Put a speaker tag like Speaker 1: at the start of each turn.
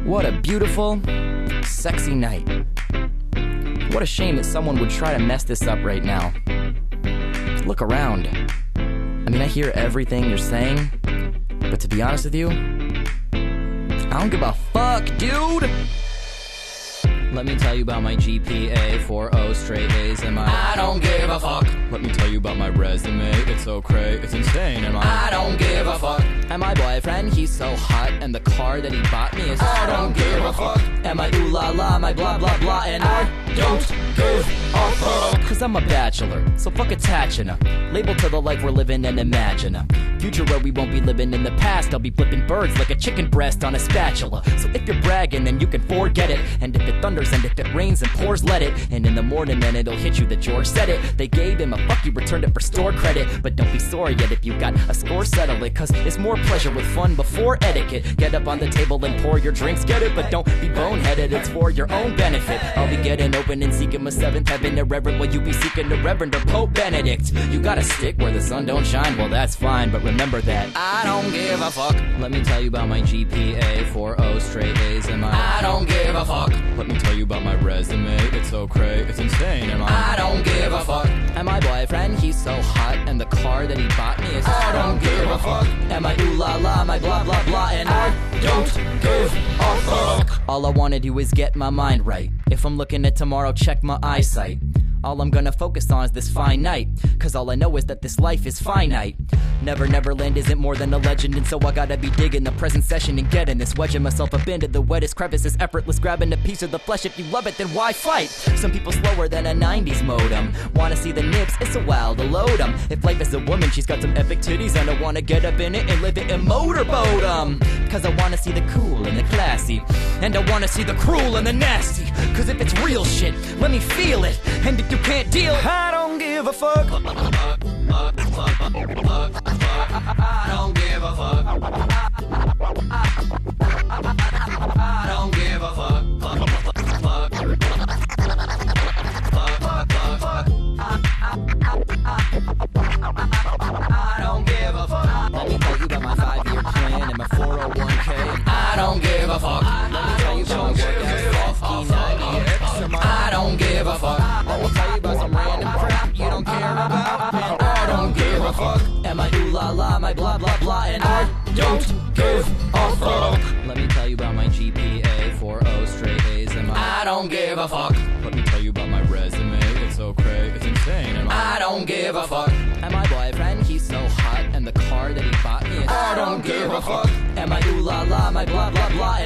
Speaker 1: What a beautiful, sexy night. What a shame that someone would try to mess this up right now. Look around. I mean, I hear everything you're saying, but to be honest with you, I don't give a fuck, dude!
Speaker 2: Let me tell you about my GPA, 4.0 straight A's, and
Speaker 1: I don't give a fuck.
Speaker 2: Let me tell you about my resume, it's so cray, it's insane, and
Speaker 1: I don't give a fuck.
Speaker 2: And my boyfriend, he's so hot, and the car that he bought me is
Speaker 1: I don't give a fuck.
Speaker 2: And my ooh la la, my blah blah blah, and
Speaker 1: I don't give a fuck.
Speaker 2: Cause I'm a bachelor, so fuck attaching her. Label to the life we're living and imagine a future where we won't be living in the past. I'll be flipping birds like a chicken breast on a spatula. So if you're bragging, then you can forget it. And if it thunders and if it rains and pours, let it. And in the morning then it'll hit you that George said it. They gave him a fuck you, returned it for store credit. But don't be sorry yet if you got a score, settle it. Cause it's more pleasure with fun before etiquette. Get up on the table and pour your drinks, get it. But don't be boneheaded, it's for your own benefit. I'll be getting open and seeking my seventh heaven. Irreverent, will you be seeking the Reverend or Pope Benedict? You gotta stick where the sun don't shine, well that's fine, but remember that
Speaker 1: I don't give a fuck.
Speaker 2: Let me tell you about my GPA, 4.0 straight A's, and
Speaker 1: I don't give a fuck.
Speaker 2: Let me tell you about my resume, it's so cray, it's insane, and
Speaker 1: I don't give a fuck.
Speaker 2: And my boyfriend, he's so hot, and the car that he bought me is
Speaker 1: I don't give a fuck.
Speaker 2: And my ooh la la, my blah blah blah, and
Speaker 1: I don't give a fuck.
Speaker 2: All I wanna do is get my mind right. If I'm looking at tomorrow, check my eyesight. All I'm gonna focus on is this fine night. Cause all I know is that this life is finite. Never Neverland isn't more than a legend, and so I gotta be digging the present session and getting this, wedging myself up into the wettest crevices, effortless, grabbing a piece of the flesh. If you love it, then why fight? Some people slower than a 90s modem. Wanna see the nips? It's a while to load 'em. If life is a woman, she's got some epic titties, and I wanna get up in it and live it and motorboat 'em. Cause I wanna see the cool and the classy, and I wanna see the cruel and the nasty. Cause if it's real shit, let me feel it. And if you can't deal, I don't give a fuck.
Speaker 1: I don't give a fuck. I don't give a fuck. I don't give a fuck.
Speaker 2: Let me tell you about my 5-year plan and my 401k.
Speaker 1: I don't give a fuck.
Speaker 2: Let me tell you about my workout,
Speaker 1: I don't give a fuck.
Speaker 2: Let me tell you about some random crap you don't care about. And
Speaker 1: I don't give a fuck.
Speaker 2: And my ooh la la, my blah blah blah, and
Speaker 1: I don't give a fuck.
Speaker 2: Let me tell you about my GPA, 4.0 straight A's, and
Speaker 1: I don't give a fuck.
Speaker 2: Let me tell you about my resume, it's so cray, it's insane, and
Speaker 1: I don't give a fuck.
Speaker 2: And my boyfriend, he's so hot, and the car that he bought me is
Speaker 1: I don't give a fuck.
Speaker 2: And my ooh la la, my blah blah blah,